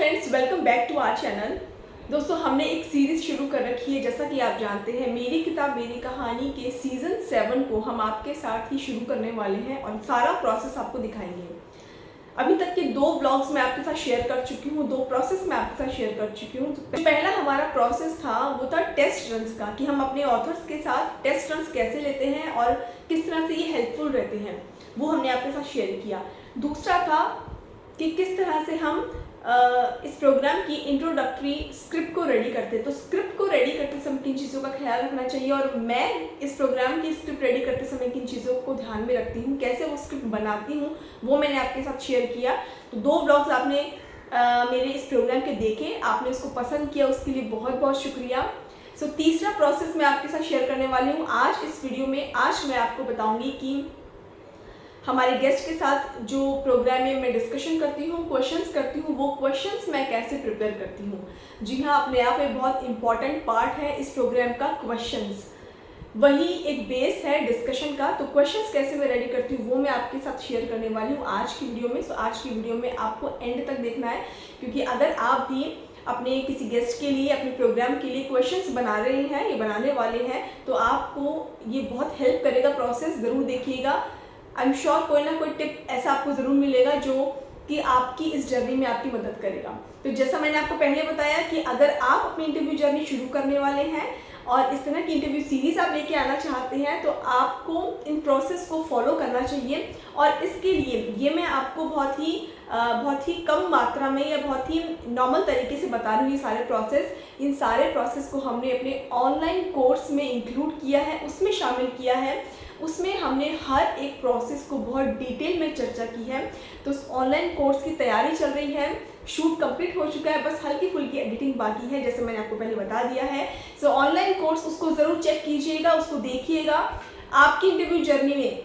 Friends, welcome back to our channel. दोस्तों, हमने एक सीरीज़ शुरू कर रखी है। जैसा कि आप जानते हैं, मेरी किताब मेरी कहानी के सीज़न 7 को हम आपके साथ ही शुरू करने वाले हैं और सारा प्रोसेस आपको दिखाएंगे। अभी तक के 2 व्लॉग्स मैं आपके साथ शेयर कर चुकी हूँ, 2 प्रोसेस मैं आपके साथ शेयर कर चुकी हूँ। तो पहला हमारा प्रोसेस था वो था टेस्ट रन्स का, कि हम अपने ऑथर्स के साथ टेस्ट रन्स कैसे लेते हैं और किस तरह से ये हेल्पफुल रहते हैं, वो हमने आपके साथ शेयर किया। दूसरा था कि किस तरह से हम इस प्रोग्राम की इंट्रोडक्टरी स्क्रिप्ट को रेडी करते हैं। तो स्क्रिप्ट को रेडी करते समय किन चीज़ों का ख्याल रखना चाहिए और मैं इस प्रोग्राम की स्क्रिप्ट रेडी करते समय किन चीज़ों को ध्यान में रखती हूँ, कैसे वो स्क्रिप्ट बनाती हूँ, वो मैंने आपके साथ शेयर किया। तो 2 ब्लॉग्स आपने मेरे इस प्रोग्राम के देखे, आपने उसको पसंद किया, उसके लिए बहुत बहुत शुक्रिया। सो तीसरा प्रोसेस मैं आपके साथ शेयर करने वाली हूँ आज इस वीडियो में। आज मैं आपको बताऊँगी कि हमारे गेस्ट के साथ जो प्रोग्राम में मैं डिस्कशन करती हूँ, क्वेश्चंस करती हूँ, वो क्वेश्चंस मैं कैसे प्रिपेयर करती हूँ। जी हाँ, अपने आप में बहुत इंपॉर्टेंट पार्ट है इस प्रोग्राम का क्वेश्चंस, वही एक बेस है डिस्कशन का। तो क्वेश्चंस कैसे मैं रेडी करती हूँ वो मैं आपके साथ शेयर करने वाली हूँ आज की वीडियो में। सो आज की वीडियो में आपको एंड तक देखना है, क्योंकि अगर आप भी अपने किसी गेस्ट के लिए, अपने प्रोग्राम के लिए क्वेश्चंस बना रहे हैं या बनाने वाले हैं, तो आपको ये बहुत हेल्प करेगा। प्रोसेस ज़रूर देखिएगा, आई एम श्योर कोई ना कोई टिप ऐसा आपको ज़रूर मिलेगा जो कि आपकी इस जर्नी में आपकी मदद करेगा। तो जैसा मैंने आपको पहले बताया कि अगर आप अपनी इंटरव्यू जर्नी शुरू करने वाले हैं और इस तरह की इंटरव्यू सीरीज़ आप लेके आना चाहते हैं, तो आपको इन प्रोसेस को फॉलो करना चाहिए। और इसके लिए ये मैं आपको बहुत ही कम मात्रा में या बहुत ही नॉर्मल तरीके से बता रही हूँ। ये सारे प्रोसेस, इन सारे प्रोसेस को हमने अपने ऑनलाइन कोर्स में इंक्लूड किया है, उसमें शामिल किया है। उसमें हमने हर एक प्रोसेस को बहुत डिटेल में चर्चा की है। तो उस ऑनलाइन कोर्स की तैयारी चल रही है, शूट कंप्लीट हो चुका है, बस हल्की फुल्की एडिटिंग बाकी है, जैसे मैंने आपको पहले बता दिया है। सो ऑनलाइन कोर्स उसको ज़रूर चेक कीजिएगा, उसको देखिएगा। आपकी इंटरव्यू जर्नी में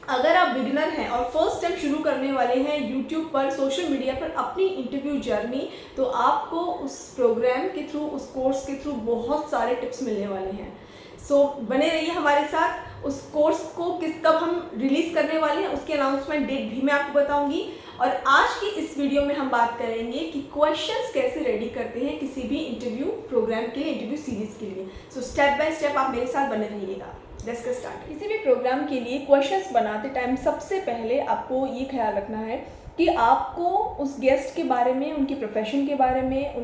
अगर आप बिगिनर हैं और फर्स्ट टाइम शुरू करने वाले हैं यूट्यूब पर, सोशल मीडिया पर अपनी इंटरव्यू जर्नी, तो आपको उस प्रोग्राम के थ्रू, उस कोर्स के थ्रू बहुत सारे टिप्स मिलने वाले हैं। सो बने रहिए हमारे साथ। उस कोर्स को कब हम रिलीज़ करने वाले हैं उसकी अनाउंसमेंट डेट भी मैं आपको बताऊंगी। और आज की इस वीडियो में हम बात करेंगे कि क्वेश्चंस कैसे रेडी करते हैं किसी भी इंटरव्यू प्रोग्राम के लिए, इंटरव्यू सीरीज़ के लिए। सो स्टेप बाय स्टेप आप मेरे साथ बने रहिएगा। Let's get start. किसी भी प्रोग्राम के लिए क्वेश्चंस बनाते टाइम सबसे पहले आपको ये ख्याल रखना है कि आपको उस गेस्ट के बारे में, उनके प्रोफेशन के बारे में,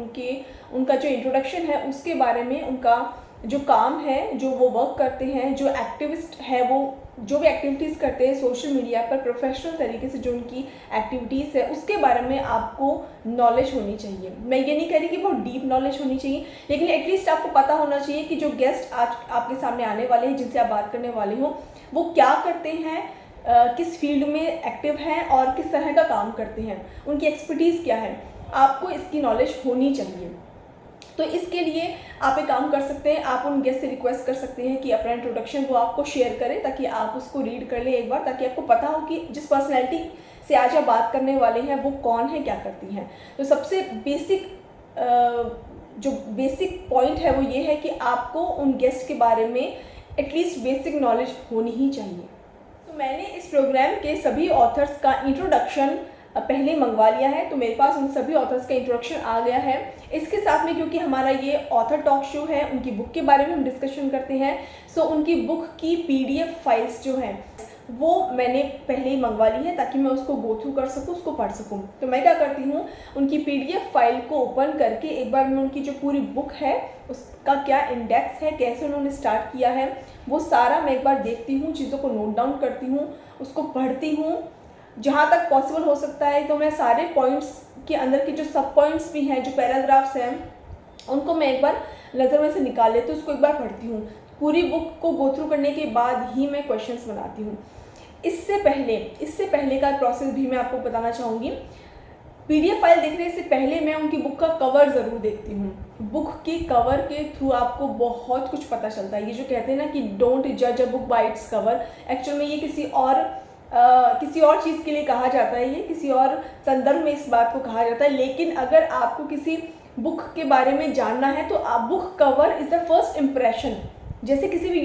उनका जो इंट्रोडक्शन है उसके बारे में, उनका जो काम है, जो वो वर्क करते हैं, जो एक्टिविस्ट है, वो जो भी एक्टिविटीज़ करते हैं सोशल मीडिया पर प्रोफेशनल तरीके से, जो उनकी एक्टिविटीज़ है उसके बारे में आपको नॉलेज होनी चाहिए। मैं ये नहीं कह रही कि बहुत डीप नॉलेज होनी चाहिए, लेकिन एटलीस्ट आपको पता होना चाहिए कि जो गेस्ट आज आपके सामने आने वाले हैं, जिनसे आप बात करने वाले हो, वो क्या करते हैं, किस फील्ड में एक्टिव हैं और किस तरह का काम करते हैं, उनकी एक्सपर्टीज़ क्या है, आपको इसकी नॉलेज होनी चाहिए। तो इसके लिए आप एक काम कर सकते हैं, आप उन गेस्ट से रिक्वेस्ट कर सकते हैं कि अपना इंट्रोडक्शन वो आपको शेयर करें, ताकि आप उसको रीड कर लें एक बार, ताकि आपको पता हो कि जिस पर्सनैलिटी से आज आप बात करने वाले हैं वो कौन है, क्या करती हैं। तो सबसे बेसिक पॉइंट है वो ये है कि आपको उन गेस्ट के बारे में एटलीस्ट बेसिक नॉलेज होनी ही चाहिए। तो मैंने इस प्रोग्राम के सभी ऑथर्स का इंट्रोडक्शन पहले मंगवा लिया है, तो मेरे पास उन सभी ऑथर्स का इंट्रोडक्शन आ गया है। इसके साथ में, क्योंकि हमारा ये ऑथर टॉक शो है, उनकी बुक के बारे में हम डिस्कशन करते हैं, सो उनकी बुक की PDF फाइल्स जो हैं वो मैंने पहले ही मंगवा ली है, ताकि मैं उसको गो थ्रू कर सकूँ, उसको पढ़ सकूँ। तो मैं क्या करती हूँ, उनकी PDF फाइल को ओपन करके एक बार मैं उनकी जो पूरी बुक है उसका क्या इंडेक्स है, कैसे उन्होंने स्टार्ट किया है, वो सारा मैं एक बार देखती हूँ, चीज़ों को नोट डाउन करती हूँ, उसको पढ़ती हूँ। जहाँ तक पॉसिबल हो सकता है तो मैं सारे पॉइंट्स के अंदर के जो सब पॉइंट्स भी हैं, जो पैराग्राफ्स हैं, उनको मैं एक बार नज़र में से निकाल लेती हूँ, उसको एक बार पढ़ती हूँ। पूरी बुक को गो थ्रू करने के बाद ही मैं क्वेश्चंस बनाती हूँ। इससे पहले का प्रोसेस भी मैं आपको बताना चाहूँगी। PDF फाइल देखने से पहले मैं उनकी बुक का कवर ज़रूर देखती हूँ। बुक के कवर के थ्रू आपको बहुत कुछ पता चलता है। ये जो कहते हैं ना कि डोंट जज a book by its cover, actual में ये किसी और चीज़ के लिए कहा जाता है, ये किसी और संदर्भ में इस बात को कहा जाता है। लेकिन अगर आपको किसी बुक के बारे में जानना है तो आप book cover is the first impression. जैसे किसी भी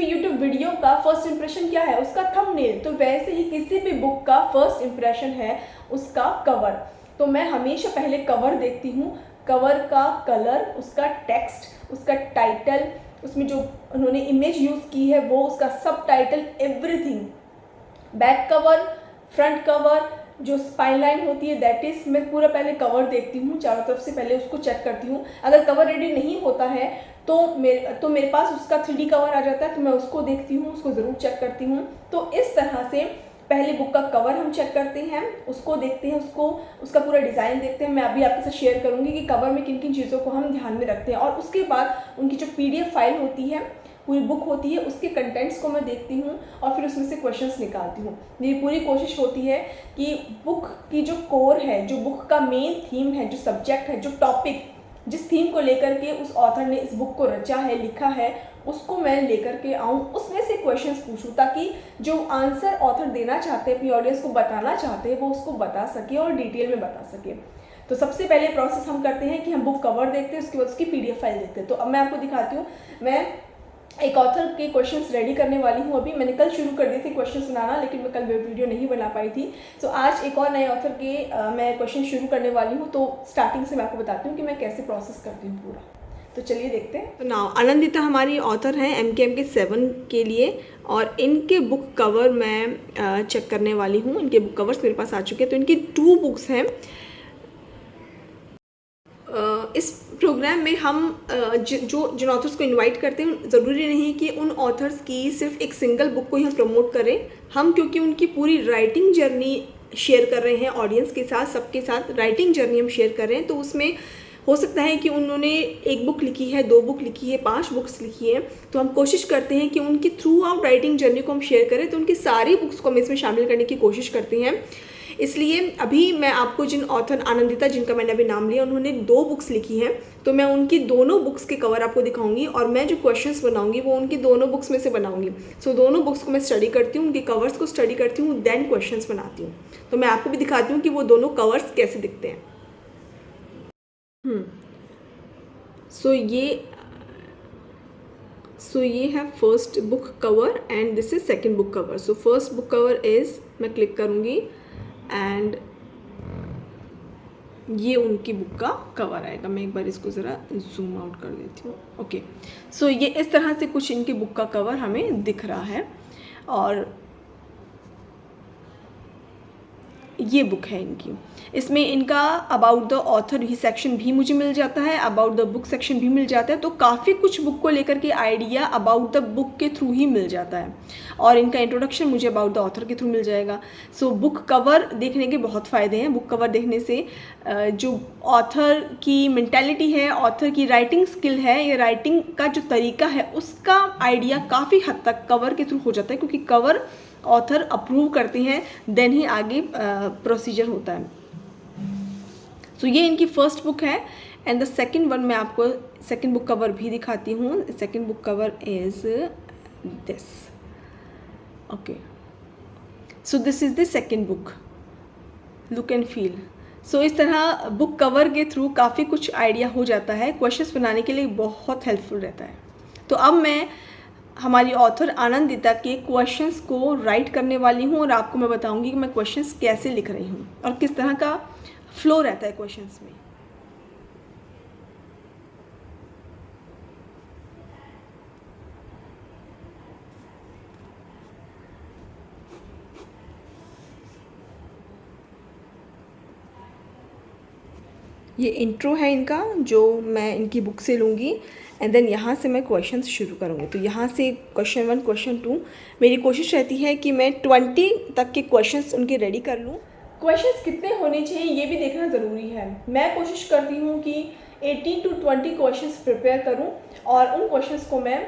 यूट्यूब वीडियो का फर्स्ट इम्प्रेशन क्या है, उसका थंबनेल, तो वैसे ही किसी भी बुक का फर्स्ट इम्प्रेशन है उसका कवर। तो मैं हमेशा पहले कवर देखती हूँ, कवर का कलर, उसका टेक्स्ट, उसका टाइटल, उसमें जो उन्होंने इमेज यूज़ की है वो, उसका सब title, everything, back cover, front cover, जो स्पाइन लाइन होती है दैट इज़, मैं पूरा पहले कवर देखती हूँ, चारों तरफ से पहले उसको चेक करती हूँ। अगर कवर रेडी नहीं होता है तो मेरे पास उसका 3D कवर आ जाता है, तो मैं उसको देखती हूँ, उसको ज़रूर चेक करती हूँ। तो इस तरह से पहले बुक का कवर हम चेक करते हैं, उसको देखते हैं, उसका पूरा डिज़ाइन देखते हैं। मैं अभी आपके साथ शेयर करूँगी कि कवर में किन किन चीज़ों को हम ध्यान में रखते हैं, और उसके बाद उनकी जो PDF फाइल होती है, पूरी बुक होती है, उसके कंटेंट्स को मैं देखती हूँ और फिर उसमें से क्वेश्चंस निकालती हूँ। मेरी पूरी कोशिश होती है कि बुक की जो कोर है, जो बुक का मेन थीम है, जो सब्जेक्ट है, जो टॉपिक, जिस थीम को लेकर के उस ऑथर ने इस बुक को रचा है, लिखा है, उसको मैं लेकर के आऊँ, उसमें से क्वेश्चंस पूछूँ, ताकि जो आंसर ऑथर देना चाहते हैं, अपनी ऑडियंस को बताना चाहते हैं, वो उसको बता सके और डिटेल में बता सके। तो सबसे पहले प्रोसेस हम करते हैं कि हम बुक कवर देखते हैं, उसके बाद उसकी PDF फाइल देखते हैं। तो अब मैं आपको दिखाती हूँ, मैं एक ऑथर के क्वेश्चंस रेडी करने वाली हूँ। अभी मैंने कल शुरू कर दी थी क्वेश्चंस बनाना, लेकिन मैं कल वीडियो नहीं बना पाई थी। तो आज एक और नए ऑथर के मैं क्वेश्चन शुरू करने वाली हूँ। तो स्टार्टिंग से मैं आपको बताती हूँ कि मैं कैसे प्रोसेस करती हूँ पूरा। तो चलिए देखते हैं। तो नाउ आनंदिता हमारी ऑथर हैं MKMK 7 के लिए, और इनके बुक कवर मैं चेक करने वाली हूँ। इनके बुक कवर्स मेरे पास आ चुके हैं। तो इनकी 2 बुक्स हैं। इस प्रोग्राम में हम जिन ऑथर्स को इनवाइट करते हैं, ज़रूरी नहीं कि उन ऑथर्स की सिर्फ एक सिंगल बुक को ही हम प्रमोट करें। हम क्योंकि उनकी पूरी राइटिंग जर्नी शेयर कर रहे हैं ऑडियंस के साथ, सबके साथ राइटिंग जर्नी हम शेयर कर रहे हैं, तो उसमें हो सकता है कि उन्होंने 1 बुक लिखी है, 2 बुक लिखी है, 5 बुक्स लिखी है। तो हम कोशिश करते हैं कि उनकी थ्रू आउट राइटिंग जर्नी को हम शेयर करें, तो उनकी सारी बुक्स को हम इसमें शामिल करने की कोशिश करते हैं। इसलिए अभी मैं आपको जिन ऑथर, आनंदिता जिनका मैंने अभी नाम लिया, उन्होंने 2 बुक्स लिखी हैं, तो मैं उनकी दोनों बुक्स के कवर आपको दिखाऊंगी, और मैं जो क्वेश्चंस बनाऊंगी वो उनकी दोनों बुक्स में से बनाऊंगी। सो दोनों बुक्स को मैं स्टडी करती हूँ, उनके कवर्स को स्टडी करती हूँ, देन क्वेश्चंस बनाती हूँ। तो मैं आपको भी दिखाती हूँ कि वो दोनों कवर्स कैसे दिखते हैं। सो ये है first book cover and this is second book cover. So first book cover is, मैं क्लिक करूँगी एंड ये उनकी बुक का कवर आएगा। मैं एक बार इसको ज़रा जूम आउट कर देती हूँ। ओके, सो ये इस तरह से कुछ इनकी बुक का कवर हमें दिख रहा है, और ये बुक है इनकी। इसमें इनका about the author he section भी मुझे मिल जाता है, अबाउट द बुक सेक्शन भी मिल जाता है। तो काफ़ी कुछ बुक को लेकर के आइडिया अबाउट द बुक के थ्रू ही मिल जाता है, और इनका इंट्रोडक्शन मुझे अबाउट द ऑथर के थ्रू मिल जाएगा। सो बुक कवर देखने के बहुत फ़ायदे हैं। बुक कवर देखने से जो ऑथर की मेंटालिटी है, ऑथर की राइटिंग स्किल है, या राइटिंग का जो तरीका है, उसका आइडिया काफ़ी हद तक कवर के थ्रू हो जाता है, क्योंकि कवर ऑथर अप्रूव करते हैं, देन ही आगे प्रोसीजर होता है। सो ये इनकी फर्स्ट बुक है, एंड द सेकंड वन मैं आपको सेकंड बुक कवर भी दिखाती हूँ। Second book cover is this. Okay, so this is the second book, look and feel. So इस तरह बुक कवर के थ्रू काफ़ी कुछ आइडिया हो जाता है, क्वेश्चंस बनाने के लिए बहुत हेल्पफुल रहता है। तो अब मैं हमारी ऑथर आनंदिता के क्वेश्चंस को राइट करने वाली हूँ, और आपको मैं बताऊंगी कि मैं क्वेश्चंस कैसे लिख रही हूँ और किस तरह का फ्लो रहता है क्वेश्चंस में। ये इंट्रो है इनका, जो मैं इनकी बुक से लूँगी, एंड देन यहाँ से मैं क्वेश्चंस शुरू करूँगी। तो यहाँ से क्वेश्चन 1, क्वेश्चन 2, मेरी कोशिश रहती है कि मैं 20 तक के क्वेश्चंस उनके रेडी कर लूँ। क्वेश्चंस कितने होने चाहिए ये भी देखना ज़रूरी है। मैं कोशिश करती हूँ कि 18 to 20 क्वेश्चंस प्रिपेयर करूँ, और उन क्वेश्चंस को मैं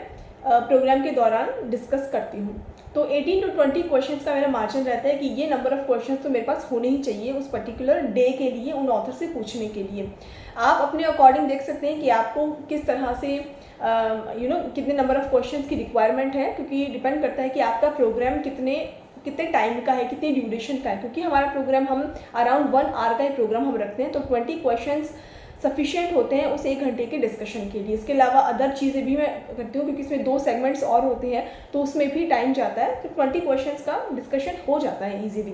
प्रोग्राम के दौरान डिस्कस करती हूँ। तो 18 to 20 क्वेश्चंस का मेरा मार्जिन रहता है कि ये नंबर ऑफ़ क्वेश्चंस तो मेरे पास होने ही चाहिए उस पर्टिकुलर डे के लिए, उन ऑथर से पूछने के लिए। आप अपने अकॉर्डिंग देख सकते हैं कि आपको किस तरह से कितने नंबर ऑफ़ क्वेश्चंस की रिक्वायरमेंट है, क्योंकि डिपेंड करता है कि आपका प्रोग्राम कितने टाइम का है, कितने ड्यूरेशन का है। क्योंकि हमारा प्रोग्राम हम अराउंड 1 आवर का ही प्रोग्राम हम रखते हैं, तो 20 क्वेश्चंस सफिशिएंट होते हैं उस 1 घंटे के डिस्कशन के लिए। इसके अलावा अदर चीज़ें भी मैं करती हूँ, क्योंकि इसमें 2 सेगमेंट्स और होते हैं, तो उसमें भी टाइम जाता है। तो 20 क्वेश्चंस का डिस्कशन हो जाता है ईजीली।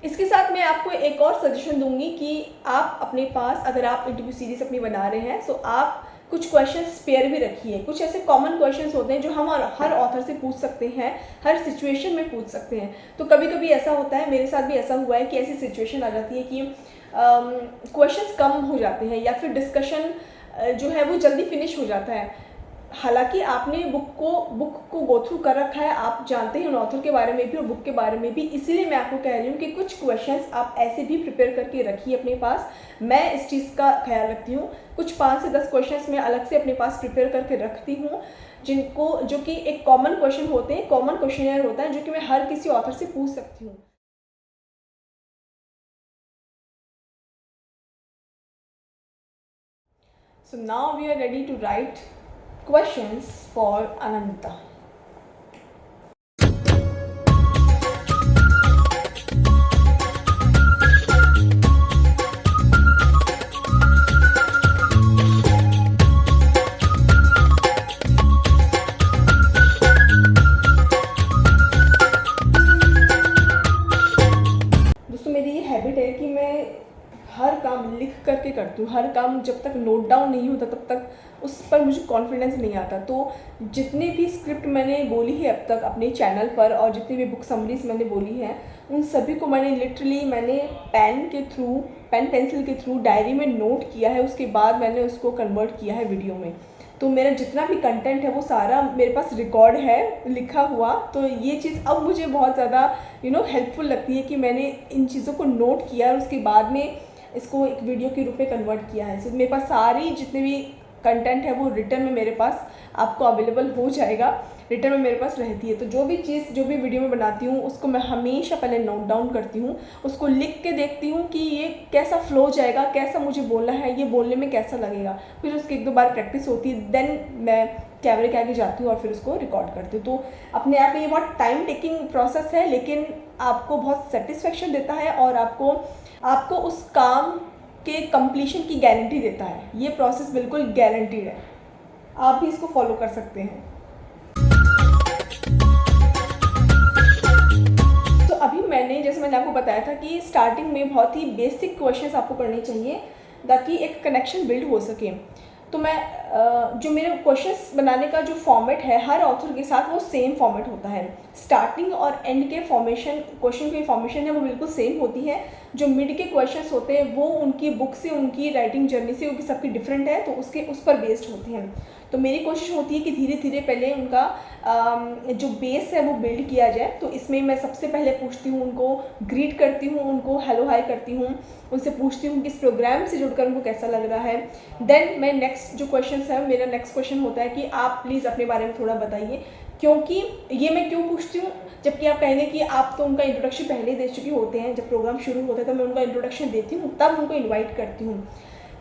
इसके साथ मैं आपको एक और सजेशन दूंगी कि आप अपने पास, अगर आप इंटरव्यू सीरीज अपनी बना रहे हैं, तो आप कुछ क्वेश्चन स्पेयर भी रखिए। कुछ ऐसे कॉमन क्वेश्चंस होते हैं जो हम हर ऑथर से पूछ सकते हैं, हर सिचुएशन में पूछ सकते हैं। तो कभी कभी ऐसा होता है, मेरे साथ भी ऐसा हुआ है कि ऐसी सिचुएशन आ जाती है कि क्वेश्चंस कम हो जाते हैं या फिर डिस्कशन जो है वो जल्दी फिनिश हो जाता है। हालांकि आपने बुक को गो थ्रू कर रखा है, आप जानते हैं उन ऑथर के बारे में भी और बुक के बारे में भी, इसीलिए मैं आपको कह रही हूँ कि कुछ क्वेश्चंस आप ऐसे भी प्रिपेयर करके रखिए अपने पास। मैं इस चीज़ का ख्याल रखती हूँ। कुछ 5 से 10 क्वेश्चंस मैं अलग से अपने पास प्रिपेयर करके रखती हूँ, जो कि एक कॉमन क्वेश्चन होते हैं, कॉमन क्वेश्चनर होता है, जो कि मैं हर किसी ऑथर से पूछ सकती हूँ। So now we are ready to write questions for Ananta. दोस्तों मेरी ये हैबिट है कि मैं हर काम लिख करके करती हूँ। हर काम जब तक नोट डाउन नहीं होता तब तक उस पर मुझे कॉन्फिडेंस नहीं आता। तो जितने भी स्क्रिप्ट मैंने बोली है अब तक अपने चैनल पर और जितनी भी बुक समरीज मैंने बोली है, उन सभी को मैंने पेन पेंसिल के थ्रू डायरी में नोट किया है। उसके बाद मैंने उसको कन्वर्ट किया है वीडियो में। तो मेरा जितना भी कंटेंट है वो सारा मेरे पास रिकॉर्ड है, लिखा हुआ। तो ये चीज़ अब मुझे बहुत ज़्यादा हेल्पफुल लगती है कि मैंने इन चीज़ों को नोट किया और उसके बाद में इसको एक वीडियो के रूप में कन्वर्ट किया है। सो मेरे पास सारी जितने भी कंटेंट है वो रिटर्न में मेरे पास आपको अवेलेबल हो जाएगा, रिटर्न में मेरे पास रहती है। तो जो भी वीडियो में बनाती हूँ उसको मैं हमेशा पहले नोट डाउन करती हूँ, उसको लिख के देखती हूँ कि ये कैसा फ्लो जाएगा, कैसा मुझे बोलना है, ये बोलने में कैसा लगेगा। फिर उसकी 1-2 बार प्रैक्टिस होती है, देन मैं कैमरे के आगे जाती हूँ और फिर उसको रिकॉर्ड करती हूँ। तो अपने आप में ये बहुत टाइम टेकिंग प्रोसेस है, लेकिन आपको बहुत सेटिस्फेक्शन देता है और आपको उस काम के कंप्लीशन की गारंटी देता है। ये प्रोसेस बिल्कुल गारंटीड है, आप भी इसको फॉलो कर सकते हैं। तो अभी जैसे मैंने आपको बताया था कि स्टार्टिंग में बहुत ही बेसिक क्वेश्चंस आपको करने चाहिए ताकि एक कनेक्शन बिल्ड हो सके। तो मैं जो मेरे क्वेश्चंस बनाने का जो फॉर्मेट है हर ऑथर के साथ वो सेम फॉर्मेट होता है। स्टार्टिंग और एंड के क्वेश्चन की फॉर्मेशन है वो बिल्कुल सेम होती है। जो मिड के क्वेश्चंस होते हैं वो उनकी बुक से, उनकी राइटिंग जर्नी से, उनकी सबकी डिफरेंट है, तो उस पर बेस्ड होते हैं। तो मेरी कोशिश होती है कि धीरे धीरे पहले उनका जो बेस है वो बिल्ड किया जाए। तो इसमें मैं सबसे पहले पूछती हूँ, उनको ग्रीट करती हूँ, उनको हेलो हाई करती हूँ, उनसे पूछती हूँ कि इस प्रोग्राम से जुड़कर उनको कैसा लग रहा है। देन मैं नेक्स्ट जो क्वेश्चन है, मेरा नेक्स्ट क्वेश्चन होता है कि आप प्लीज़ अपने बारे में थोड़ा बताइए। क्योंकि ये मैं क्यों पूछती हूँ, जबकि आप कहेंगे कि आप तो उनका इंट्रोडक्शन पहले दे चुके होते हैं। जब प्रोग्राम शुरू होता है तो मैं उनका इंट्रोडक्शन देती हूँ, तब उनको इन्वाइट करती हूँ।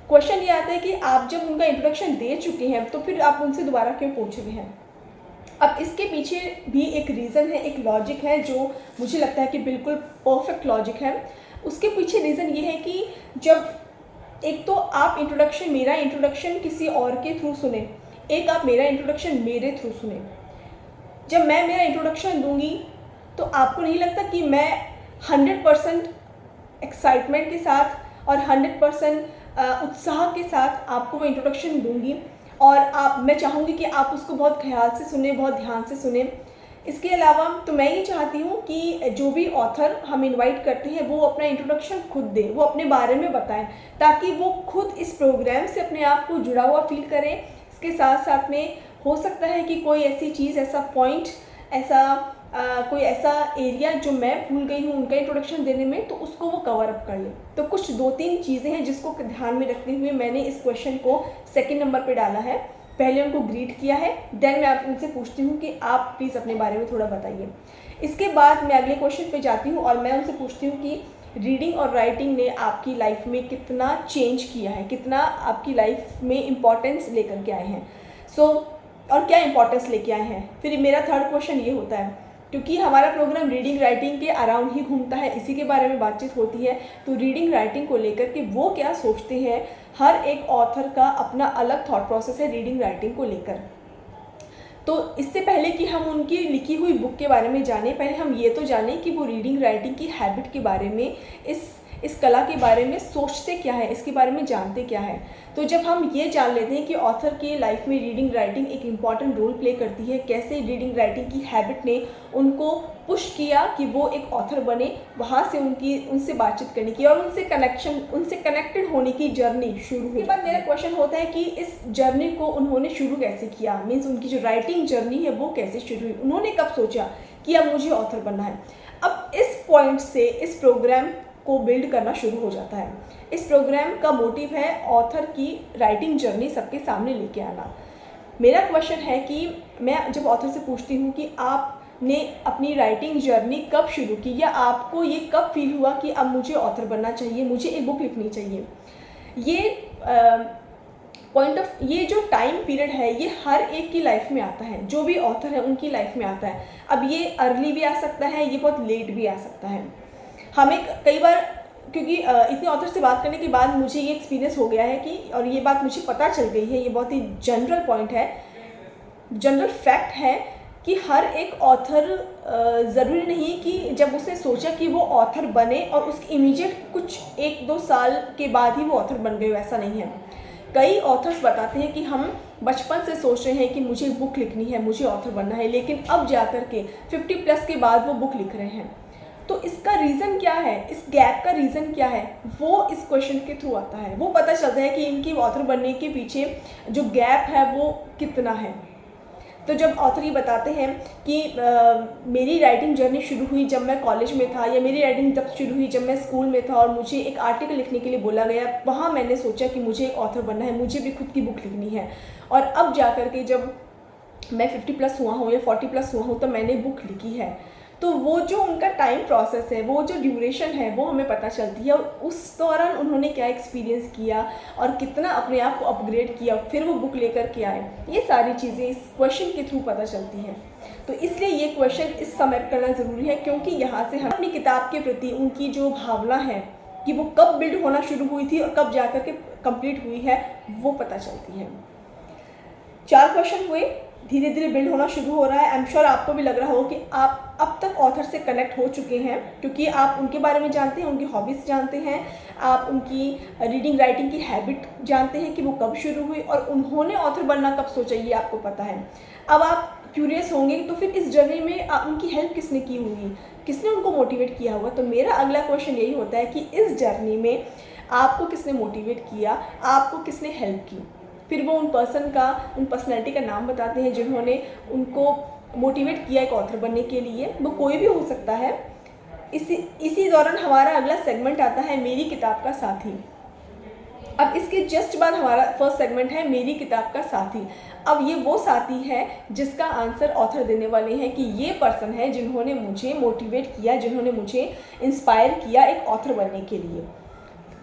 क्वेश्चन ये आता है कि आप जब उनका इंट्रोडक्शन दे चुके हैं तो फिर आप उनसे दोबारा क्यों पूछ रहे हैं। अब इसके पीछे भी एक रीज़न है, एक लॉजिक है जो मुझे लगता है कि बिल्कुल परफेक्ट लॉजिक है। उसके पीछे रीज़न ये है कि जब एक तो आप मेरा इंट्रोडक्शन किसी और के थ्रू सुने, एक आप मेरा इंट्रोडक्शन मेरे थ्रू सुने। जब मैं मेरा इंट्रोडक्शन दूंगी तो आपको नहीं लगता कि मैं 100% एक्साइटमेंट के साथ और 100% उत्साह के साथ आपको वो इंट्रोडक्शन दूंगी, और मैं चाहूँगी कि आप उसको बहुत ख्याल से सुने, बहुत ध्यान से सुने। इसके अलावा तो मैं ये चाहती हूँ कि जो भी ऑथर हम इनवाइट करते हैं वो अपना इंट्रोडक्शन खुद दे, वो अपने बारे में बताएं, ताकि वो खुद इस प्रोग्राम से अपने आप को जुड़ा हुआ फील करें। इसके साथ साथ में हो सकता है कि कोई ऐसी चीज़, ऐसा पॉइंट, कोई ऐसा एरिया जो मैं भूल गई हूँ उनका इंट्रोडक्शन देने में, तो उसको वो कवर अप कर ले। तो कुछ 2-3 चीज़ें हैं जिसको ध्यान में रखते हुए मैंने इस क्वेश्चन को सेकंड नंबर पे डाला है। पहले उनको ग्रीट किया है, देन मैं उनसे पूछती हूँ कि आप प्लीज़ अपने बारे में थोड़ा बताइए। इसके बाद मैं अगले क्वेश्चन पे जाती हूँ और मैं उनसे पूछती हूँ कि रीडिंग और राइटिंग ने आपकी लाइफ में कितना चेंज किया है, कितना आपकी लाइफ में इम्पोर्टेंस लेकर के आए हैं। और क्या इम्पोर्टेंस लेके आए हैं। फिर मेरा थर्ड क्वेश्चन ये होता है, क्योंकि हमारा प्रोग्राम रीडिंग राइटिंग के अराउंड ही घूमता है, इसी के बारे में बातचीत होती है, तो रीडिंग राइटिंग को लेकर के वो क्या सोचते हैं। हर एक ऑथर का अपना अलग थॉट प्रोसेस है रीडिंग राइटिंग को लेकर। तो इससे पहले कि हम उनकी लिखी हुई बुक के बारे में जानें, पहले हम ये तो जानें कि वो रीडिंग राइटिंग की हैबिट के बारे में, इस कला के बारे में सोचते क्या है, इसके बारे में जानते क्या है। तो जब हम ये जान लेते हैं कि ऑथर की लाइफ में रीडिंग राइटिंग एक इम्पॉर्टेंट रोल प्ले करती है, कैसे रीडिंग राइटिंग की हैबिट ने उनको पुश किया कि वो एक ऑथर बने, वहाँ से उनसे बातचीत करने की और उनसे कनेक्टेड होने की जर्नी शुरू हुई। उसके बाद मेरा क्वेश्चन होता है कि इस जर्नी को उन्होंने शुरू कैसे किया, मीन्स उनकी जो राइटिंग जर्नी है वो कैसे शुरू हुई, उन्होंने कब सोचा कि अब मुझे ऑथर बनना है। अब इस पॉइंट से इस प्रोग्राम को बिल्ड करना शुरू हो जाता है। इस प्रोग्राम का मोटिव है ऑथर की राइटिंग जर्नी सबके सामने लेके आना। मेरा क्वेश्चन है कि मैं जब ऑथर से पूछती हूँ कि आपने अपनी राइटिंग जर्नी कब शुरू की, या आपको ये कब फील हुआ कि अब मुझे ऑथर बनना चाहिए, मुझे एक बुक लिखनी चाहिए, ये जो टाइम पीरियड है ये हर एक की लाइफ में आता है, जो भी ऑथर है उनकी लाइफ में आता है। अब ये अर्ली भी आ सकता है, ये बहुत लेट भी आ सकता है। हमें कई बार, क्योंकि इतने ऑथर से बात करने के बाद मुझे ये एक्सपीरियंस हो गया है कि, और ये बात मुझे पता चल गई है, ये बहुत ही जनरल पॉइंट है, जनरल फैक्ट है कि हर एक ऑथर ज़रूरी नहीं कि जब उसने सोचा कि वो ऑथर बने और उसके इमीडिएट कुछ 1-2 साल के बाद ही वो ऑथर बन गए, वैसा नहीं है। कई ऑथर्स बताते हैं कि हम बचपन से सोच रहे हैं कि मुझे बुक लिखनी है, मुझे ऑथर बनना है, लेकिन अब जाकर के 50+ के बाद वो बुक लिख रहे हैं। तो इसका रीज़न क्या है, इस गैप का रीज़न क्या है, वो इस क्वेश्चन के थ्रू आता है। वो पता चलता है कि इनकी ऑथर बनने के पीछे जो गैप है वो कितना है। तो जब ऑथर ये बताते हैं कि मेरी राइटिंग जर्नी शुरू हुई जब मैं कॉलेज में था, या मेरी राइटिंग जब शुरू हुई जब मैं स्कूल में था और मुझे एक आर्टिकल लिखने के लिए बोला गया, वहाँ मैंने सोचा कि मुझे एक ऑथर बनना है, मुझे भी खुद की बुक लिखनी है। और अब जा कर के जब मैं 50+ हुआ हूँ या 40+ हुआ हूँ तो मैंने बुक लिखी है। तो वो जो उनका टाइम प्रोसेस है, वो जो ड्यूरेशन है, वो हमें पता चलती है, और उस दौरान उन्होंने क्या एक्सपीरियंस किया और कितना अपने आप को अपग्रेड किया, फिर वो बुक लेकर के आए, ये सारी चीज़ें इस क्वेश्चन के थ्रू पता चलती हैं। तो इसलिए ये क्वेश्चन इस समय करना ज़रूरी है, क्योंकि यहाँ से हम अपनी किताब के प्रति उनकी जो भावना है कि वो कब बिल्ड होना शुरू हुई थी और कब जाकर के कंप्लीट हुई है, वो पता चलती है। 4 क्वेश्चन हुए, धीरे धीरे बिल्ड होना शुरू हो रहा है। आई एम श्योर आपको भी लग रहा हो कि आप अब तक ऑथर से कनेक्ट हो चुके हैं, क्योंकि आप उनके बारे में जानते हैं, उनकी हॉबीज़ जानते हैं, आप उनकी रीडिंग राइटिंग की हैबिट जानते हैं कि वो कब शुरू हुई और उन्होंने ऑथर बनना कब सोचा, ये आपको पता है। अब आप क्यूरियस होंगे तो फिर इस जर्नी में उनकी हेल्प किसने की होगी, किसने उनको मोटिवेट किया होगा। तो मेरा अगला क्वेश्चन यही होता है कि इस जर्नी में आपको किसने मोटिवेट किया, आपको किसने हेल्प की। फिर वो उन पर्सनैलिटी का नाम बताते हैं जिन्होंने उनको मोटिवेट किया एक ऑथर बनने के लिए। वो कोई भी हो सकता है। इसी दौरान हमारा अगला सेगमेंट आता है मेरी किताब का साथी। अब इसके जस्ट बाद हमारा फर्स्ट सेगमेंट है मेरी किताब का साथी। अब ये वो साथी है जिसका आंसर ऑथर देने वाले हैं कि ये पर्सन है जिन्होंने मुझे मोटिवेट किया, जिन्होंने मुझे इंस्पायर किया एक ऑथर बनने के लिए।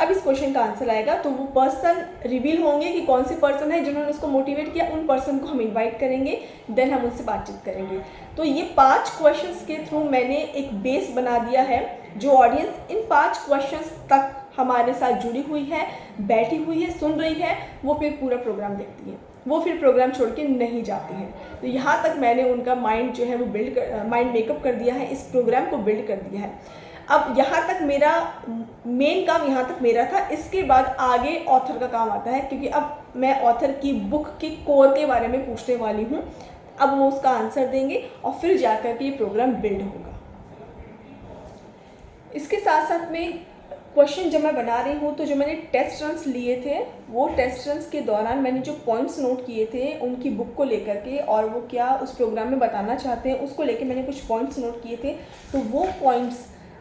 अब इस क्वेश्चन का आंसर आएगा तो वो पर्सन रिवील होंगे कि कौन से पर्सन है जिन्होंने उसको मोटिवेट किया। उन पर्सन को हम इनवाइट करेंगे, देन हम उनसे बातचीत करेंगे। तो ये 5 क्वेश्चंस के थ्रू मैंने एक बेस बना दिया है। जो ऑडियंस इन 5 क्वेश्चंस तक हमारे साथ जुड़ी हुई है, बैठी हुई है, सुन रही है, वो फिर पूरा प्रोग्राम देखती है, वो फिर प्रोग्राम छोड़ के नहीं जाती है। तो यहाँ तक मैंने उनका माइंड जो है वो माइंड मेकअप कर दिया है, इस प्रोग्राम को बिल्ड कर दिया है। अब यहाँ तक मेरा मेन काम यहाँ तक मेरा था। इसके बाद आगे ऑथर का काम आता है, क्योंकि अब मैं ऑथर की बुक के कोर के बारे में पूछने वाली हूँ। अब वो उसका आंसर देंगे और फिर जाकर के ये प्रोग्राम बिल्ड होगा। इसके साथ साथ में क्वेश्चन जब मैं बना रही हूँ तो जो मैंने टेस्ट रन्स लिए थे, वो टेस्ट रन्स के दौरान मैंने जो पॉइंट्स नोट किए थे उनकी बुक को लेकर के, और वो क्या उस प्रोग्राम में बताना चाहते हैं उसको लेकर मैंने कुछ पॉइंट्स नोट किए थे। तो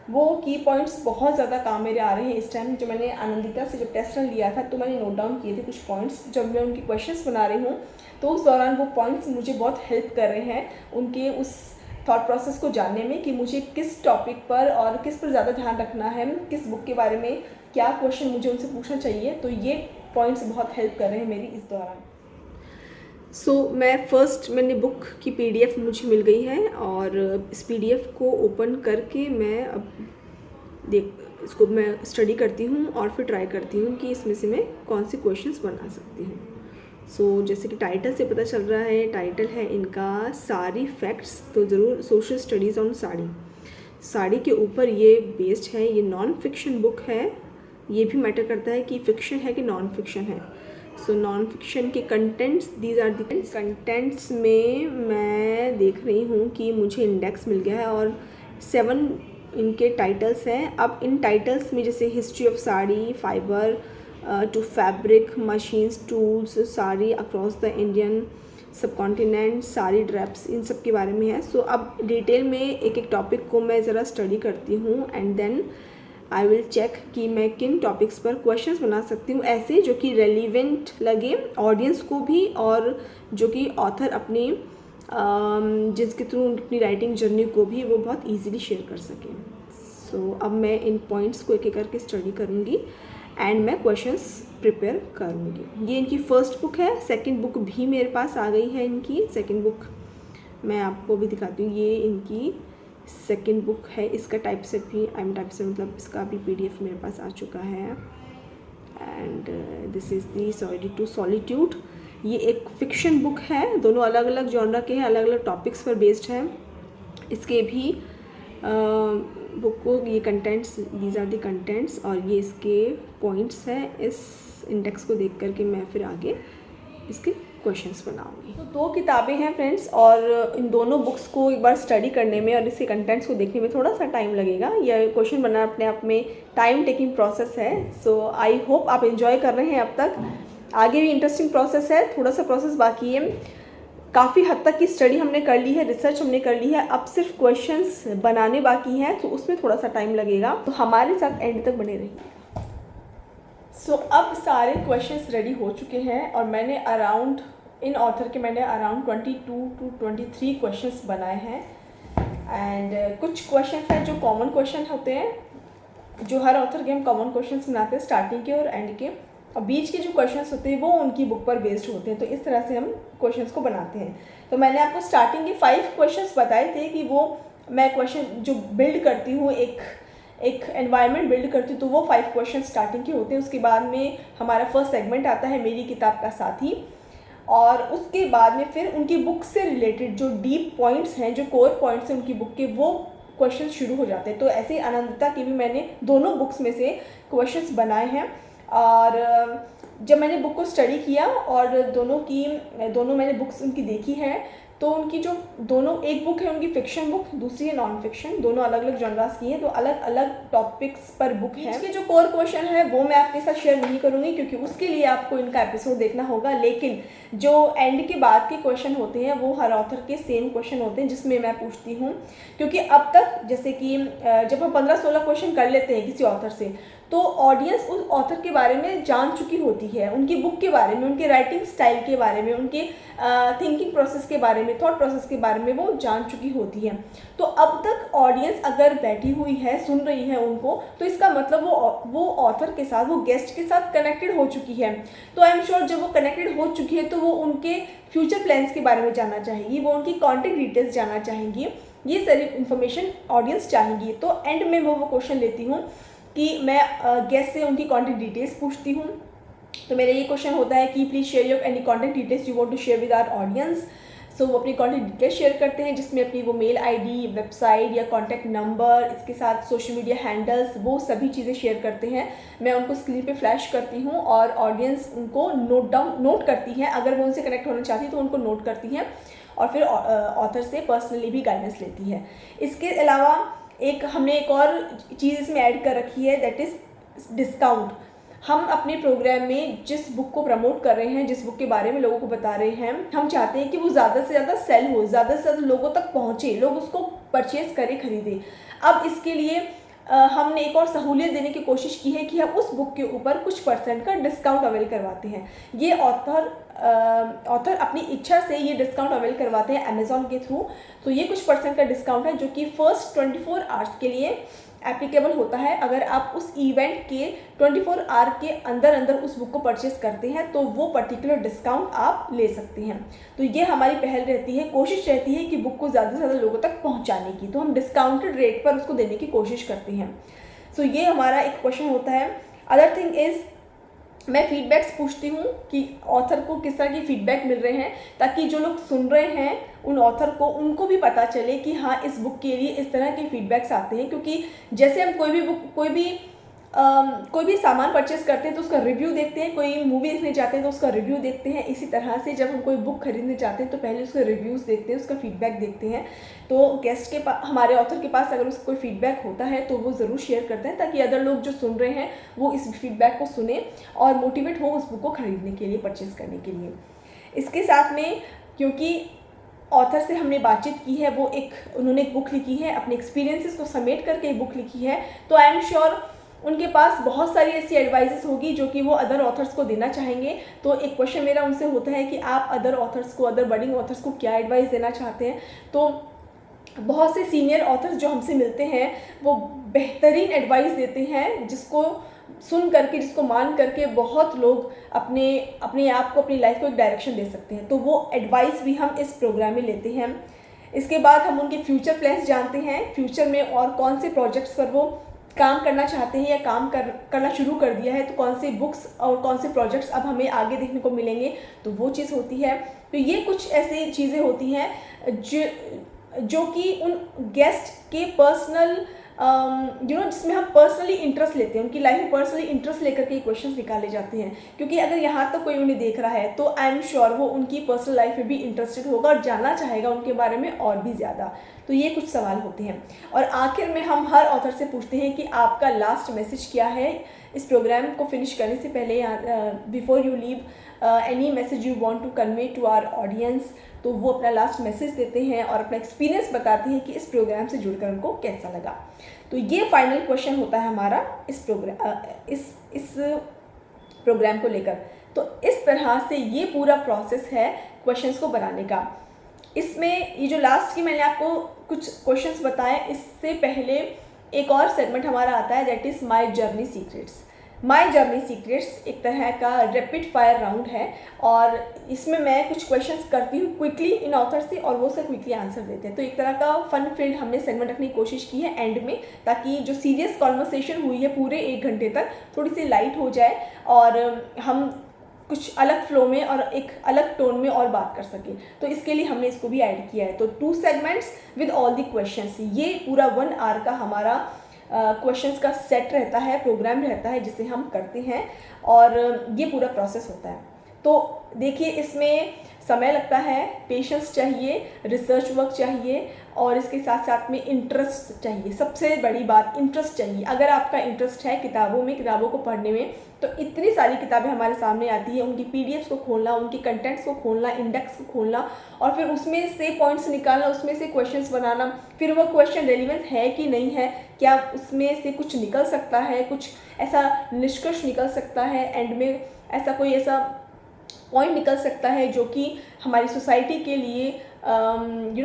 वो की पॉइंट्स बहुत ज़्यादा काम मेरे आ रहे हैं इस टाइम। जो मैंने आनंदिता से जब टेस्ट रन लिया था तो मैंने नोट डाउन किए थे कुछ पॉइंट्स। जब मैं उनकी क्वेश्चंस बना रही हूँ तो उस दौरान वो पॉइंट्स मुझे बहुत हेल्प कर रहे हैं उनके उस थॉट प्रोसेस को जानने में कि मुझे किस टॉपिक पर और किस पर ज़्यादा ध्यान रखना है, किस बुक के बारे में क्या क्वेश्चन मुझे उनसे पूछना चाहिए। तो ये पॉइंट्स बहुत हेल्प कर रहे हैं मेरी इस दौरान। मैंने बुक की PDF मुझे मिल गई है, और इस PDF को ओपन करके मैं अब इसको मैं स्टडी करती हूँ और फिर ट्राई करती हूँ कि इसमें से मैं कौन से क्वेश्चंस बना सकती हूँ। जैसे कि टाइटल से पता चल रहा है, टाइटल है इनका साड़ी फैक्ट्स, तो ज़रूर social studies on sari. Sari के ऊपर ये बेस्ड है, ये नॉन फिक्शन बुक है। ये भी मैटर करता है कि फ़िक्शन है कि नॉन फिक्शन है। नॉन फिक्शन के contents, these are the contents में मैं देख रही हूँ कि मुझे इंडेक्स मिल गया है और 7 इनके टाइटल्स हैं। अब इन टाइटल्स में जैसे history of sari, fibre to fabric, machines, tools, sari across the Indian subcontinent, sari drapes, इन सब के बारे में है। अब डिटेल में एक एक टॉपिक को मैं ज़रा स्टडी करती हूँ and then I will check कि मैं किन टॉपिक्स पर क्वेश्चंस बना सकती हूँ ऐसे जो कि रेलिवेंट लगे ऑडियंस को भी और जो कि ऑथर अपनी जिसके थ्रू अपनी राइटिंग जर्नी को भी वो बहुत इजीली शेयर कर सकें। अब मैं इन पॉइंट्स को एक एक करके स्टडी करूँगी एंड मैं क्वेश्चंस प्रिपेयर करूँगी। ये इनकी फर्स्ट बुक है। सेकंड बुक भी मेरे पास आ गई है। इनकी सेकंड बुक मैं आपको भी दिखाती हूँ। ये इनकी सेकंड बुक है। इसका टाइप सेट भी टाइप से मतलब इसका भी PDF मेरे पास आ चुका है। And this is the solitude. ये एक फिक्शन बुक है। दोनों अलग अलग जॉनरा के हैं, अलग अलग टॉपिक्स पर बेस्ड हैं। इसके भी बुक को ये contents, these are the contents और ये इसके पॉइंट्स हैं। इस इंडेक्स को देख करके मैं फिर आगे इसके क्वेश्चंस बनाऊंगी। तो 2 किताबें हैं फ्रेंड्स और इन दोनों बुक्स को एक बार स्टडी करने में और इसके कंटेंट्स को देखने में थोड़ा सा टाइम लगेगा। यह क्वेश्चन बनाना अपने आप में टाइम टेकिंग प्रोसेस है। आई होप आप एंजॉय कर रहे हैं अब तक। आगे भी इंटरेस्टिंग प्रोसेस है, थोड़ा सा प्रोसेस बाकी है। काफ़ी हद तक की स्टडी हमने कर ली है, रिसर्च हमने कर ली है। अब सिर्फ क्वेश्चंस बनाने बाकी हैं, तो उसमें थोड़ा सा टाइम लगेगा। तो हमारे साथ एंड तक बने रहिए। अब सारे क्वेश्चंस रेडी हो चुके हैं और मैंने अराउंड 22 to 23 क्वेश्चंस बनाए हैं। एंड कुछ क्वेश्चंस हैं जो कॉमन क्वेश्चन होते हैं, जो हर ऑथर के हम कॉमन क्वेश्चंस बनाते हैं स्टार्टिंग के और एंड के, और बीच के जो क्वेश्चंस होते हैं वो उनकी बुक पर बेस्ड होते हैं। तो इस तरह से हम क्वेश्चंस को बनाते हैं। तो मैंने आपको स्टार्टिंग के 5 क्वेश्चंस बताए थे कि वो मैं क्वेश्चन जो बिल्ड करती हूँ, एक एनवायरनमेंट बिल्ड करती हूँ, तो वो 5 क्वेश्चन स्टार्टिंग के होते हैं। उसके बाद में हमारा फर्स्ट सेगमेंट आता है मेरी किताब का साथी, और उसके बाद में फिर उनकी बुक से रिलेटेड जो डीप पॉइंट्स हैं, जो कोर पॉइंट्स हैं उनकी बुक के, वो क्वेश्चन शुरू हो जाते हैं। तो ऐसे ही अनंतता के भी मैंने दोनों बुक्स में से क्वेश्चंस बनाए हैं। और जब मैंने बुक को स्टडी किया और दोनों मैंने बुक्स उनकी देखी हैं, तो उनकी जो दोनों, एक बुक है उनकी फिक्शन बुक, दूसरी है नॉन फिक्शन, दोनों अलग अलग जॉनरास की हैं, तो अलग अलग टॉपिक्स पर बुक है। इसके जो कोर क्वेश्चन है वो मैं आपके साथ शेयर नहीं करूँगी क्योंकि उसके लिए आपको इनका एपिसोड देखना होगा। लेकिन जो एंड के बाद के क्वेश्चन होते हैं वो हर ऑथर के सेम क्वेश्चन होते हैं, जिसमें मैं पूछती हूँ, क्योंकि अब तक जैसे कि जब हम 15-16 क्वेश्चन कर लेते हैं किसी ऑथर से, तो ऑडियंस उस ऑथर के बारे में जान चुकी होती है, उनकी बुक के बारे में, उनके राइटिंग स्टाइल के बारे में, उनके थिंकिंग प्रोसेस के बारे में, थॉट प्रोसेस के बारे में वो जान चुकी होती है। तो अब तक ऑडियंस अगर बैठी हुई है, सुन रही है उनको, तो इसका मतलब वो ऑथर के साथ, वो गेस्ट के साथ कनेक्टेड हो चुकी है। तो आई एम श्योर जब वो कनेक्टेड हो चुकी है तो वो उनके फ्यूचर प्लान्स के बारे में जानना चाहेगी, वो उनकी कॉन्टैक्ट डिटेल्स जानना चाहेंगी, ये सारी इन्फॉर्मेशन ऑडियंस चाहेंगी। तो एंड में वो क्वेश्चन लेती हूँ कि मैं गेस्ट से उनकी कॉन्टैक्ट डिटेल्स पूछती हूँ। तो मेरा ये क्वेश्चन होता है कि please share your any contact details you want to share with our audience. So वो अपनी कॉन्टैक्ट डिटेल्स शेयर करते हैं, जिसमें अपनी वो मेल आईडी, वेबसाइट या कॉन्टैक्ट नंबर, इसके साथ सोशल मीडिया हैंडल्स, वो सभी चीज़ें शेयर करते हैं। मैं उनको स्क्रीन पे फ्लैश करती हूँ और ऑडियंस उनको नोट करती है। अगर वो उनसे कनेक्ट होना चाहती है तो उनको नोट करती है और फिर ऑथर से पर्सनली भी गाइडेंस लेती है। इसके अलावा हमने एक और चीज़ इसमें ऐड कर रखी है, दैट इज़ डिस्काउंट। हम अपने प्रोग्राम में जिस बुक को प्रमोट कर रहे हैं, जिस बुक के बारे में लोगों को बता रहे हैं, हम चाहते हैं कि वो ज़्यादा से ज़्यादा सेल हो, ज़्यादा से ज़्यादा लोगों तक पहुँचे, लोग उसको परचेज़ करें, खरीदें। अब इसके लिए हमने एक और सहूलियत देने की कोशिश की है कि हम उस बुक के ऊपर कुछ % का डिस्काउंट अवेल करवाते हैं। ये ऑथर अपनी इच्छा से ये डिस्काउंट अवेल करवाते हैं अमेज़ॉन के थ्रू। तो ये कुछ % का डिस्काउंट है जो कि फर्स्ट 24 आवर्स के लिए एप्लीकेबल होता है। अगर आप उस इवेंट के 24 आवर के अंदर उस बुक को परचेस करते हैं तो वो पर्टिकुलर डिस्काउंट आप ले सकते हैं। तो ये हमारी पहल रहती है, कोशिश रहती है कि बुक को ज़्यादा से ज़्यादा लोगों तक पहुंचाने की, तो हम डिस्काउंटेड रेट पर उसको देने की कोशिश करते हैं। सो ये हमारा एक क्वेश्चन होता है। अदर थिंग इज़ मैं फीडबैक्स पूछती हूँ कि ऑथर को किस तरह की फ़ीडबैक मिल रहे हैं, ताकि जो लोग सुन रहे हैं उन ऑथर को, उनको भी पता चले कि हाँ, इस बुक के लिए इस तरह के फीडबैक्स आते हैं। क्योंकि जैसे हम कोई भी बुक, कोई भी सामान परचेस करते हैं तो उसका रिव्यू देखते हैं, कोई मूवी देखने जाते हैं तो उसका रिव्यू देखते हैं, इसी तरह से जब हम कोई बुक खरीदने जाते हैं तो पहले उसके रिव्यूज़ देखते हैं, उसका फीडबैक देखते हैं। तो गेस्ट के पास, हमारे ऑथर के पास अगर उसका कोई फीडबैक होता है तो वो ज़रूर शेयर करते हैं, ताकि अदर लोग जो सुन रहे हैं वो इस फीडबैक को सुने और मोटिवेट हो उस बुक को खरीदने के लिए, परचेज़ करने के लिए। इसके साथ में, क्योंकि ऑथर से हमने बातचीत की है, वो उन्होंने एक बुक लिखी है, अपने एक्सपीरियंसेस को समेट करके एक बुक लिखी है, तो आई एम श्योर उनके पास बहुत सारी ऐसी एडवाइसेस होगी जो कि वो अदर ऑथर्स को देना चाहेंगे। तो एक क्वेश्चन मेरा उनसे होता है कि आप अदर ऑथर्स को, अदर बडिंग ऑथर्स को क्या एडवाइस देना चाहते हैं। तो बहुत से सीनियर ऑथर्स जो हमसे मिलते हैं वो बेहतरीन एडवाइस देते हैं, जिसको सुन करके, जिसको मान करके बहुत लोग अपने आप को, अपनी लाइफ को एक डायरेक्शन दे सकते हैं। तो वो एडवाइस भी हम इस प्रोग्राम में लेते हैं। इसके बाद हम उनके फ्यूचर प्लान्स जानते हैं, फ्यूचर में और कौन से प्रोजेक्ट्स पर वो काम करना चाहते हैं या काम करना शुरू कर दिया है, तो कौन से बुक्स और कौन से प्रोजेक्ट्स अब हमें आगे देखने को मिलेंगे, तो वो चीज़ होती है। तो ये कुछ ऐसी चीज़ें होती हैं जो कि उन गेस्ट के पर्सनल जिसमें हम पर्सनली इंटरेस्ट लेते हैं, उनकी लाइफ में पर्सनली इंटरेस्ट लेकर के क्वेश्चंस निकाले जाते हैं। क्योंकि अगर यहाँ तक कोई उन्हें देख रहा है तो आई एम श्योर वो उनकी पर्सनल लाइफ में भी इंटरेस्टेड होगा और जानना चाहेगा उनके बारे में और भी ज़्यादा। तो ये कुछ सवाल होते हैं। और आखिर में हम हर ऑथर से पूछते हैं कि आपका लास्ट मैसेज क्या है। इस प्रोग्राम को फिनिश करने से पहले, before you leave, any message you want to convey to our audience, तो वो अपना लास्ट मैसेज देते हैं और अपना एक्सपीरियंस बताते हैं कि इस प्रोग्राम से जुड़कर उनको कैसा लगा। तो ये फाइनल क्वेश्चन होता है हमारा इस प्रोग्राम को लेकर। तो इस तरह से ये पूरा प्रोसेस है क्वेश्चंस को बनाने का। इसमें ये जो लास्ट की मैंने आपको कुछ क्वेश्चंस बताए, इससे पहले एक और सेगमेंट हमारा आता है, that is my journey secrets. My journey secrets एक तरह का रैपिड फायर राउंड है और इसमें मैं कुछ क्वेश्चंस करती हूँ क्विकली इन ऑथर से और वो सब क्विकली आंसर देते हैं। तो एक तरह का फन फील्ड हमने सेगमेंट रखने की कोशिश की है एंड में, ताकि जो सीरियस कॉन्वर्सेशन हुई है पूरे 1 घंटे तक थोड़ी सी लाइट हो जाए और हम कुछ अलग फ्लो में और एक अलग टोन में और बात कर सकें। तो इसके लिए हमने इसको भी ऐड किया है। तो 2 segments with all the questions, ये पूरा 1 आवर का हमारा क्वेश्चंस का सेट रहता है, प्रोग्राम रहता है जिसे हम करते हैं और ये पूरा प्रोसेस होता है। तो देखिए, इसमें समय लगता है, पेशेंस चाहिए, रिसर्च वर्क चाहिए और इसके साथ साथ में इंटरेस्ट चाहिए। सबसे बड़ी बात इंटरेस्ट चाहिए। अगर आपका इंटरेस्ट है किताबों को पढ़ने में, तो इतनी सारी किताबें हमारे सामने आती है, उनकी पीडीएफ्स को खोलना, उनके कंटेंट्स को खोलना, इंडेक्स को खोलना और फिर उसमें से पॉइंट्स निकालना, उसमें से क्वेश्चंस बनाना, फिर वो क्वेश्चन रेलिवेंट है कि नहीं है, क्या उसमें से कुछ निकल सकता है, कुछ ऐसा निष्कर्ष निकल सकता है, एंड में ऐसा कोई ऐसा पॉइंट निकल सकता है जो कि हमारी सोसाइटी के लिए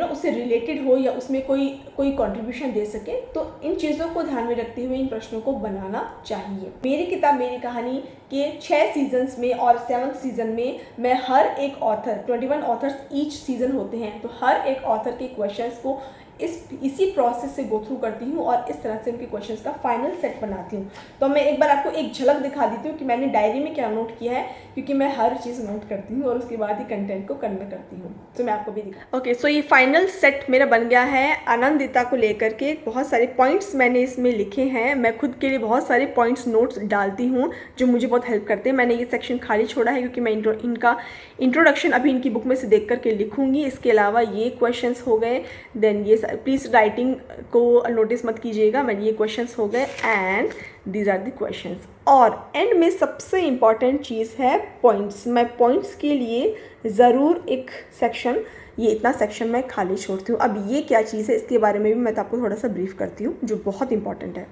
उससे रिलेटेड हो या उसमें कोई कंट्रीब्यूशन दे सके। तो इन चीज़ों को ध्यान में रखते हुए इन प्रश्नों को बनाना चाहिए। मेरी किताब मेरी कहानी के 6 सीजन्स में और 7th सीजन में मैं हर एक ऑथर, 21 ऑथर्स ईच सीजन होते हैं, तो हर एक ऑथर के क्वेश्चंस को इसी प्रोसेस से गो थ्रू करती हूँ और इस तरह से उनके क्वेश्चंस का फाइनल सेट बनाती हूँ। तो मैं एक बार आपको एक झलक दिखा देती हूँ कि मैंने डायरी में क्या नोट किया है, क्योंकि मैं हर चीज़ नोट करती हूँ और उसके बाद ही कंटेंट को कन्वे करती हूँ। तो मैं आपको भी दिखा। ओके, सो ये फाइनल सेट मेरा बन गया है आनंदिता को लेकर के। बहुत सारे पॉइंट्स मैंने इसमें लिखे हैं। मैं खुद के लिए बहुत सारे पॉइंट्स नोट्स डालती हूँ जो मुझे बहुत हेल्प करते हैं। मैंने ये सेक्शन खाली छोड़ा है क्योंकि मैं इनका इंट्रोडक्शन अभी इनकी बुक में से देख करके लिखूँगी। इसके अलावा ये क्वेश्चंस हो गए, देन ये प्लीज़ राइटिंग को नोटिस मत कीजिएगा, मैंने ये क्वेश्चंस हो गए and these are the questions. और एंड में सबसे इम्पॉर्टेंट चीज़ है पॉइंट्स। मैं पॉइंट्स के लिए ज़रूर एक सेक्शन, ये इतना सेक्शन मैं खाली छोड़ती हूँ। अब ये क्या चीज़ है इसके बारे में भी मैं आपको थोड़ा सा ब्रीफ करती हूँ जो बहुत इंपॉर्टेंट है।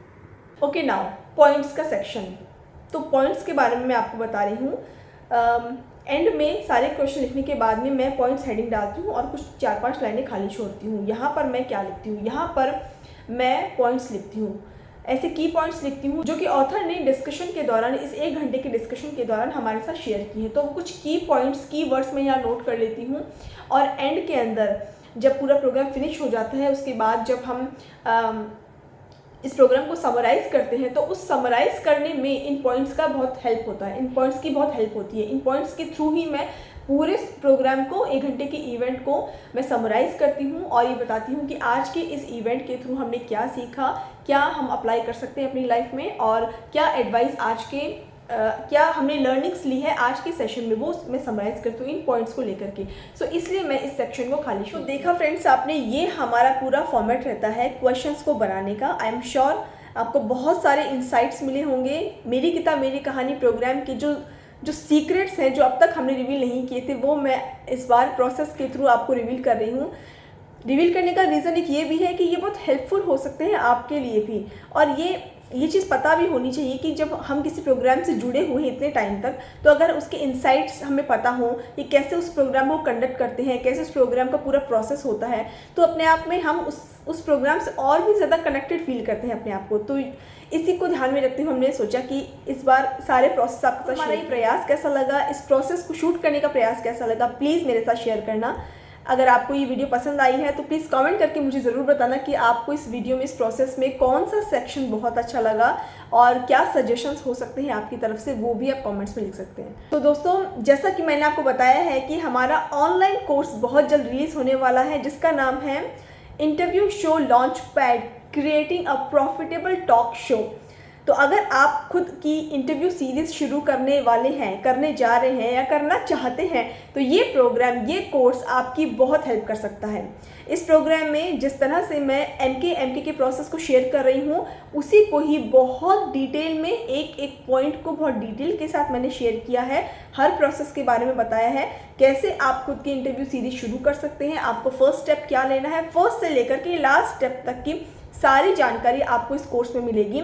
ओके, नाउ पॉइंट्स का सेक्शन। तो पॉइंट्स के बारे में मैं आपको बता रही हूँ। एंड में सारे क्वेश्चन लिखने के बाद में मैं पॉइंट्स हेडिंग डालती हूँ और कुछ 4-5 लाइनें खाली छोड़ती हूँ। यहाँ पर मैं क्या लिखती हूँ, यहाँ पर मैं पॉइंट्स लिखती हूँ, ऐसे की पॉइंट्स लिखती हूँ जो कि ऑथर ने डिस्कशन के दौरान, इस 1 घंटे के डिस्कशन के दौरान हमारे साथ शेयर की है। तो कुछ की पॉइंट्स, की वर्ड्स मैं यहाँ नोट कर लेती हूँ और एंड के अंदर जब पूरा प्रोग्राम फिनिश हो जाता है, उसके बाद जब हम इस प्रोग्राम को समराइज़ करते हैं तो उस समराइज़ करने में इन पॉइंट्स का बहुत हेल्प होता है, इन पॉइंट्स की बहुत हेल्प होती है। इन पॉइंट्स के थ्रू ही मैं पूरे प्रोग्राम को, 1 घंटे के इवेंट को मैं समराइज़ करती हूँ और ये बताती हूँ कि आज के इस इवेंट के थ्रू हमने क्या सीखा, क्या हम अप्लाई कर सकते हैं अपनी लाइफ में, और क्या एडवाइस आज के क्या हमने लर्निंग्स ली है आज के सेशन में, वो मैं समराइज़ करती हूँ इन पॉइंट्स को लेकर के। सो इसलिए मैं इस सेक्शन को खाली छोड़। देखा फ्रेंड्स आपने, ये हमारा पूरा फॉर्मेट रहता है क्वेश्चंस को बनाने का। आई एम श्योर आपको बहुत सारे इंसाइट्स मिले होंगे मेरी किताब मेरी कहानी प्रोग्राम के जो सीक्रेट्स हैं जो अब तक हमने रिवील नहीं किए थे, वो मैं इस बार प्रोसेस के थ्रू आपको रिवील कर रही हूँ। रिवील करने का रीज़न एक ये भी है कि ये बहुत हेल्पफुल हो सकते हैं आपके लिए भी, और ये चीज़ पता भी होनी चाहिए कि जब हम किसी प्रोग्राम से जुड़े हुए हैं इतने टाइम तक, तो अगर उसके इंसाइट्स हमें पता हो कि कैसे उस प्रोग्राम को कंडक्ट करते हैं, कैसे उस प्रोग्राम का पूरा प्रोसेस होता है, तो अपने आप में हम उस प्रोग्राम से और भी ज़्यादा कनेक्टेड फील करते हैं अपने आप को। तो इसी को ध्यान में रखते हुए हमने सोचा कि इस बार सारे प्रोसेस आपके साथ, हमारा ये प्रयास कैसा लगा, इस प्रोसेस को शूट करने का प्रयास कैसा लगा, प्लीज़ मेरे साथ शेयर करना। अगर आपको ये वीडियो पसंद आई है तो प्लीज़ कमेंट करके मुझे ज़रूर बताना कि आपको इस वीडियो में, इस प्रोसेस में कौन सा सेक्शन बहुत अच्छा लगा और क्या सजेशंस हो सकते हैं आपकी तरफ से, वो भी आप कमेंट्स में लिख सकते हैं। तो दोस्तों, जैसा कि मैंने आपको बताया है कि हमारा ऑनलाइन कोर्स बहुत जल्द रिलीज़ होने वाला है, जिसका नाम है interview show launch pad creating a profitable talk show. तो अगर आप खुद की इंटरव्यू सीरीज़ शुरू करने वाले हैं, करने जा रहे हैं या करना चाहते हैं, तो ये प्रोग्राम, ये कोर्स आपकी बहुत हेल्प कर सकता है। इस प्रोग्राम में जिस तरह से मैं एमके के प्रोसेस को शेयर कर रही हूँ, उसी को ही बहुत डिटेल में एक एक पॉइंट को बहुत डिटेल के साथ मैंने शेयर किया है, हर प्रोसेस के बारे में बताया है, कैसे आप खुद की इंटरव्यू सीरीज़ शुरू कर सकते हैं, आपको फर्स्ट स्टेप क्या लेना है, फर्स्ट से लेकर के लास्ट स्टेप तक की सारी जानकारी आपको इस कोर्स में मिलेगी।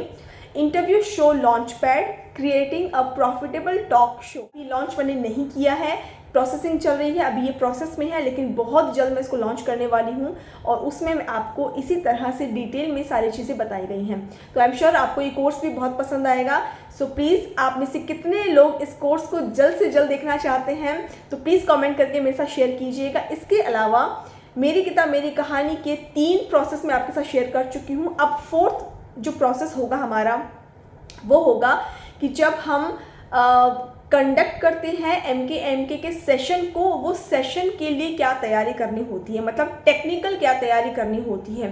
Interview show launch pad creating a profitable talk show, ये लॉन्च मैंने नहीं किया है, प्रोसेसिंग चल रही है, अभी ये प्रोसेस में है, लेकिन बहुत जल्द मैं इसको लॉन्च करने वाली हूँ और उसमें मैं आपको इसी तरह से डिटेल में सारी चीज़ें बताई गई हैं। तो आई एम श्योर आपको ये कोर्स भी बहुत पसंद आएगा। सो प्लीज़, आप में से कितने लोग इस कोर्स को जल्द से जल्द देखना चाहते हैं, तो प्लीज़ कमेंट करके मेरे साथ शेयर कीजिएगा। इसके अलावा मेरी किताब मेरी कहानी के 3 प्रोसेस मैं आपके साथ शेयर कर चुकी हूँ। अब 4th जो प्रोसेस होगा हमारा, वो होगा कि जब हम कंडक्ट करते हैं एमके के सेशन को, वो सेशन के लिए क्या तैयारी करनी होती है, मतलब टेक्निकल क्या तैयारी करनी होती है,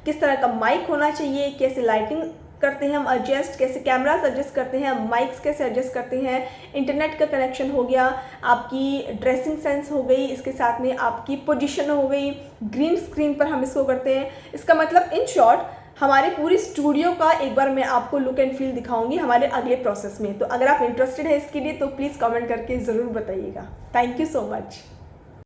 किस तरह का माइक होना चाहिए, कैसे लाइटिंग करते हैं हम एडजस्ट, कैसे कैमरास एडजस्ट करते हैं, माइक्स कैसे एडजस्ट करते हैं, इंटरनेट का कनेक्शन हो गया, आपकी ड्रेसिंग सेंस हो गई, इसके साथ में आपकी पोजीशन हो गई, ग्रीन स्क्रीन पर हम इसको करते हैं। इसका मतलब इन शॉर्ट हमारे पूरी स्टूडियो का एक बार मैं आपको लुक एंड फील दिखाऊंगी हमारे अगले प्रोसेस में। तो अगर आप इंटरेस्टेड है इसके लिए तो प्लीज़ कमेंट करके ज़रूर बताइएगा। Thank you so much.